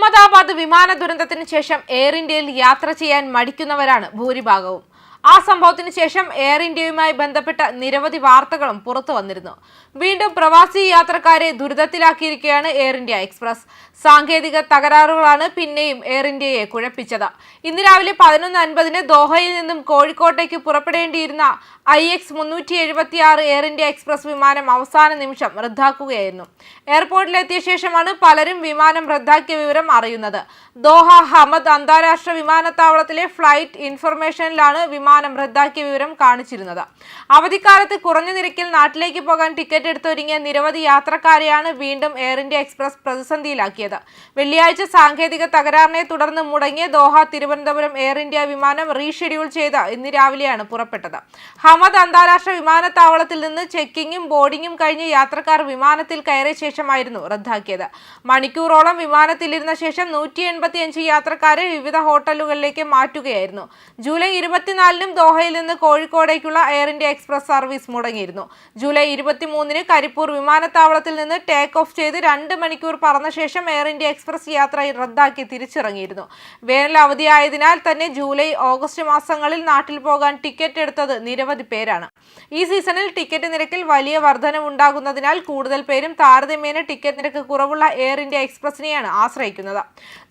അഹമ്മദാബാദ് വിമാന ദുരന്തത്തിന് ശേഷം എയർ ഇന്ത്യയിൽ യാത്ര ചെയ്യാൻ മടിക്കുന്നവരാണ് ഭൂരിഭാഗവും. ആ സംഭവത്തിന് ശേഷം എയർ ഇന്ത്യയുമായി ബന്ധപ്പെട്ട നിരവധി വാർത്തകളും പുറത്തു വന്നിരുന്നു. വീണ്ടും പ്രവാസി യാത്രക്കാരെ ദുരിതത്തിലാക്കിയിരിക്കുകയാണ് എയർ ഇന്ത്യ എക്സ്പ്രസ്. സാങ്കേതിക തകരാറുകളാണ് പിന്നെയും എയർ ഇന്ത്യയെ കുഴപ്പിച്ചത്. ഇന്ന് രാവിലെ 11:50 ദോഹയിൽ നിന്നും കോഴിക്കോട്ടേക്ക് പുറപ്പെടേണ്ടിയിരുന്ന IX-376 എയർ ഇന്ത്യ എക്സ്പ്രസ് വിമാനം അവസാന നിമിഷം റദ്ദാക്കുകയായിരുന്നു. എയർപോർട്ടിലെത്തിയ ശേഷമാണ് പലരും വിമാനം റദ്ദാക്കിയ വിവരം അറിയുന്നത്. ദോഹ ഹമദ് അന്താരാഷ്ട്ര വിമാനത്താവളത്തിലെ ഫ്ലൈറ്റ് ഇൻഫർമേഷനിലാണ് വിമാനം റദ്ദാക്കിയ വിവരം കാണിച്ചിരുന്നത്. അവധിക്കാലത്ത് കുറഞ്ഞ നിരക്കിൽ നാട്ടിലേക്ക് പോകാൻ ടിക്കറ്റ് എടുത്തൊരുങ്ങിയ നിരവധി യാത്രക്കാരെയാണ് വീണ്ടും എയർ ഇന്ത്യ എക്സ്പ്രസ് പ്രതിസന്ധിയിലാക്കിയത്. വെള്ളിയാഴ്ച സാങ്കേതിക തകരാറിനെ തുടർന്ന് മുടങ്ങിയ ദോഹ തിരുവനന്തപുരം എയർ ഇന്ത്യ വിമാനം റീഷെഡ്യൂൾ ചെയ്ത് ഇന്ന് രാവിലെയാണ് പുറപ്പെട്ടത്. ഹമദ് അന്താരാഷ്ട്ര വിമാനത്താവളത്തിൽ നിന്ന് ചെക്കിങ്ങും ബോർഡിങ്ങും കഴിഞ്ഞ് യാത്രക്കാർ വിമാനത്തിൽ കയറിയ ശേഷമായിരുന്നു റദ്ദാക്കിയത്. മണിക്കൂറോളം വിമാനത്തിലിരുന്ന ശേഷം 185 യാത്രക്കാരെ വിവിധ ഹോട്ടലുകളിലേക്ക് മാറ്റുകയായിരുന്നു. ജൂലൈ 24 ദോഹയിൽ നിന്ന് കോഴിക്കോടേക്കുള്ള എയർ ഇന്ത്യ എക്സ്പ്രസ് സർവീസ് മുടങ്ങിയിരുന്നു. ജൂലൈ 23 കരിപ്പൂർ വിമാനത്താവളത്തിൽ നിന്ന് ടേക്ക് ഓഫ് ചെയ്ത് 2 മണിക്കൂർ പറന്ന ശേഷം എയർ ഇന്ത്യ എക്സ്പ്രസ് യാത്ര റദ്ദാക്കി തിരിച്ചിറങ്ങിയിരുന്നു. വേനൽ അവധിയായതിനാൽ തന്നെ ജൂലൈ ഓഗസ്റ്റ് മാസങ്ങളിൽ നാട്ടിൽ പോകാൻ ടിക്കറ്റ് എടുത്തത് നിരവധി പേരാണ്. ഈ സീസണിൽ ടിക്കറ്റ് നിരക്കിൽ വലിയ വർധനവുണ്ടാകുന്നതിനാൽ കൂടുതൽ പേരും താരതമ്യേന ടിക്കറ്റ് നിരക്ക് കുറവുള്ള എയർ ഇന്ത്യ എക്സ്പ്രസിനെയാണ് ആശ്രയിക്കുന്നത്.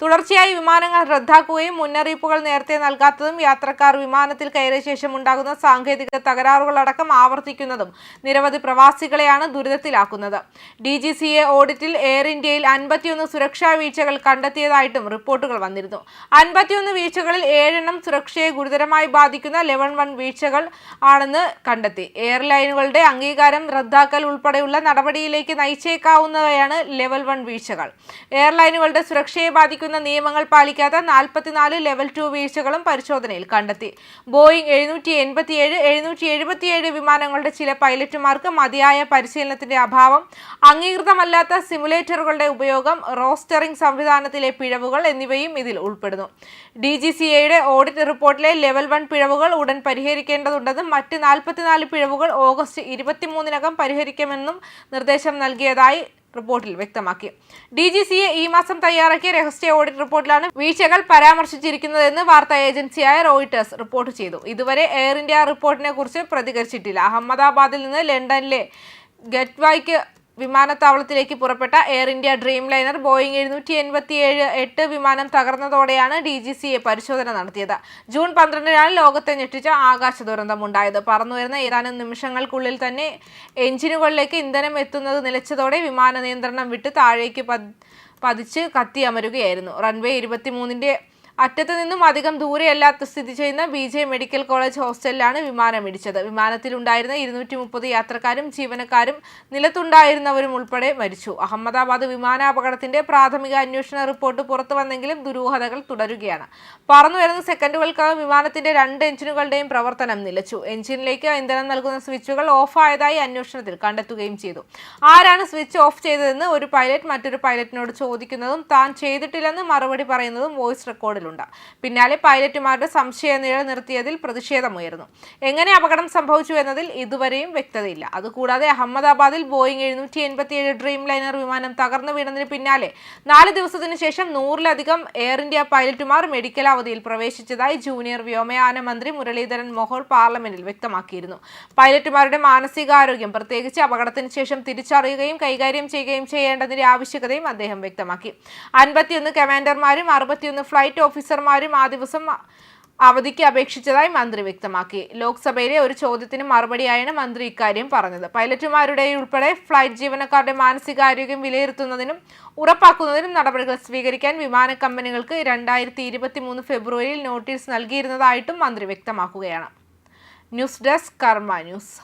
തുടർച്ചയായി വിമാനങ്ങൾ റദ്ദാക്കുകയും മുന്നറിയിപ്പുകൾ നേരത്തെ നൽകാത്തതും യാത്രക്കാർ വിമാനത്തിൽ കയറിയ ശേഷം ഉണ്ടാകുന്ന സാങ്കേതിക തകരാറുകളടക്കം ആവർത്തിക്കുന്നതും നിരവധി പ്രവാസികളെയാണ് ദുരിതത്തിലാക്കുന്നത്. DGCA ഓഡിറ്റിൽ എയർ ഇന്ത്യയിൽ 51 സുരക്ഷാ വീഴ്ചകൾ കണ്ടെത്തിയതായിട്ടും റിപ്പോർട്ടുകൾ വന്നിരുന്നു. 51 വീഴ്ചകളിൽ 7 സുരക്ഷയെ ഗുരുതരമായി ബാധിക്കുന്ന ലെവൽ 1 വീഴ്ചകൾ ആണെന്ന് കണ്ടെത്തി. എയർലൈനുകളുടെ അംഗീകാരം റദ്ദാക്കൽ ഉൾപ്പെടെയുള്ള നടപടിയിലേക്ക് നയിച്ചേക്കാവുന്നവയാണ് ലെവൽ 1 വീഴ്ചകൾ. എയർലൈനുകളുടെ സുരക്ഷയെ ബാധിക്കുന്ന നിയമങ്ങൾ പാലിക്കാത്ത 44 ലെവൽ 2 വീഴ്ചകളും പരിശോധനയിൽ കണ്ടെത്തി. ബോയിംഗ് 787, 777 വിമാനങ്ങളുടെ ചില പൈലറ്റുമാർക്ക് മതിയായ പരിശീലനത്തിന്റെ അഭാവം, അംഗീകൃതമല്ലാത്ത സിമുലേറ്ററുകളുടെ ഉപയോഗം, റോസ്റ്ററിംഗ് സംവിധാനത്തിലെ പിഴവുകൾ എന്നിവയും ഇതിൽ ഉൾപ്പെടുന്നു. DGCAയുടെ ഓഡിറ്റ് റിപ്പോർട്ടിലെ ലെവൽ 1 പിഴവുകൾ ഉടൻ പരിഹരിക്കേണ്ടതുണ്ടെന്നും മറ്റ് 44 പിഴവുകൾ ഓഗസ്റ്റ് 23 പരിഹരിക്കുമെന്നും നിർദ്ദേശം നൽകിയതായി റിപ്പോർട്ടിൽ വ്യക്തമാക്കി. DGCA ഈ മാസം തയ്യാറാക്കിയ രഹസ്യ ഓഡിറ്റ് റിപ്പോർട്ടിലാണ് വീഴ്ചകൾ പരാമർശിച്ചിരിക്കുന്നതെന്ന് വാർത്താ ഏജൻസിയായ റോയിട്ടേഴ്സ് റിപ്പോർട്ട് ചെയ്തു. ഇതുവരെ എയർ ഇന്ത്യ റിപ്പോർട്ടിനെ കുറിച്ച് പ്രതികരിച്ചിട്ടില്ല. അഹമ്മദാബാദിൽ നിന്ന് ലണ്ടനിലെ ഗറ്റ്വൈക്ക് വിമാനത്താവളത്തിലേക്ക് പുറപ്പെട്ട air India dream liner Boeing 787-8 വിമാനം തകർന്നതോടെയാണ് DGCA പരിശോധന നടത്തിയത്. ജൂൺ 12 ലോകത്തെ ഞെട്ടിച്ച ആകാശ ദുരന്തമുണ്ടായത്. പറന്നുവരുന്ന ഏതാനും നിമിഷങ്ങൾക്കുള്ളിൽ തന്നെ എഞ്ചിനുകളിലേക്ക് ഇന്ധനം എത്തുന്നത് നിലച്ചതോടെ വിമാന നിയന്ത്രണം വിട്ട് താഴേക്ക് പതിച്ച് കത്തിയമരുകയായിരുന്നു. റൺവേ 23 അറ്റത്ത് നിന്നും അധികം ദൂരെയല്ലാത്ത സ്ഥിതി ചെയ്യുന്ന BJ മെഡിക്കൽ കോളേജ് ഹോസ്റ്റലിലാണ് വിമാനം ഇടിച്ചത്. വിമാനത്തിലുണ്ടായിരുന്ന 230 യാത്രക്കാരും ജീവനക്കാരും നിലത്തുണ്ടായിരുന്നവരും ഉൾപ്പെടെ മരിച്ചു. അഹമ്മദാബാദ് വിമാനാപകടത്തിന്റെ പ്രാഥമിക അന്വേഷണ റിപ്പോർട്ട് പുറത്തു വന്നെങ്കിലും ദുരൂഹതകൾ തുടരുകയാണ്. പറന്നുവരുന്ന സെക്കൻഡുകൾക്കകം വിമാനത്തിന്റെ 2 എഞ്ചിനുകളുടെയും പ്രവർത്തനം നിലച്ചു. എഞ്ചിനിലേക്ക് ഇന്ധനം നൽകുന്ന സ്വിച്ചുകൾ ഓഫായതായി അന്വേഷണത്തിൽ കണ്ടെത്തുകയും ചെയ്തു. ആരാണ് സ്വിച്ച് ഓഫ് ചെയ്തതെന്ന് ഒരു പൈലറ്റ് മറ്റൊരു പൈലറ്റിനോട് ചോദിക്കുന്നതും താൻ ചെയ്തിട്ടില്ലെന്ന് മറുപടി പറയുന്നതും വോയിസ് റെക്കോർഡിൽ പിന്നാലെ പൈലറ്റുമാരുടെ സംശയ നിലനിർത്തിയതിൽ പ്രതിഷേധമുയർന്നു. എങ്ങനെ അപകടം സംഭവിച്ചു എന്നതിൽ ഇതുവരെയും വ്യക്തതയില്ല. അതുകൂടാതെ അഹമ്മദാബാദിൽ ബോയിംഗ് 787 ഡ്രീം ലൈനർ വിമാനം തകർന്നു വീണതിന് പിന്നാലെ 4 ദിവസത്തിനു ശേഷം 100-ലധികം എയർ ഇന്ത്യ പൈലറ്റുമാർ മെഡിക്കൽ അവധിയിൽ പ്രവേശിച്ചതായി ജൂനിയർ വ്യോമയാന മന്ത്രി മുരളീധരൻ മോഹോൾ പാർലമെന്റിൽ വ്യക്തമാക്കിയിരുന്നു. പൈലറ്റുമാരുടെ മാനസികാരോഗ്യം പ്രത്യേകിച്ച് അപകടത്തിന് ശേഷം തിരിച്ചറിയുകയും കൈകാര്യം ചെയ്യുകയും ചെയ്യേണ്ടതിന്റെ ആവശ്യകതയും അദ്ദേഹം വ്യക്തമാക്കി. 51 കമാൻഡർമാരും 61 ഫ്ലൈറ്റ് ഓഫീസർമാരും ആ ദിവസം അവധിക്ക് അപേക്ഷിച്ചതായി മന്ത്രി വ്യക്തമാക്കി. ലോക്സഭയിലെ ഒരു ചോദ്യത്തിന് മറുപടിയായാണ് മന്ത്രി ഇക്കാര്യം പറഞ്ഞത്. പൈലറ്റുമാരുടെ ഉൾപ്പെടെ ഫ്ലൈറ്റ് ജീവനക്കാരുടെ മാനസികാരോഗ്യം വിലയിരുത്തുന്നതിനും ഉറപ്പാക്കുന്നതിനും നടപടികൾ സ്വീകരിക്കാൻ വിമാന കമ്പനികൾക്ക് 2023 ഫെബ്രുവരിയിൽ നോട്ടീസ് നൽകിയിരുന്നതായിട്ടും മന്ത്രി വ്യക്തമാക്കുകയാണ്. ന്യൂസ് ഡെസ്ക് കർമ്മ ന്യൂസ്.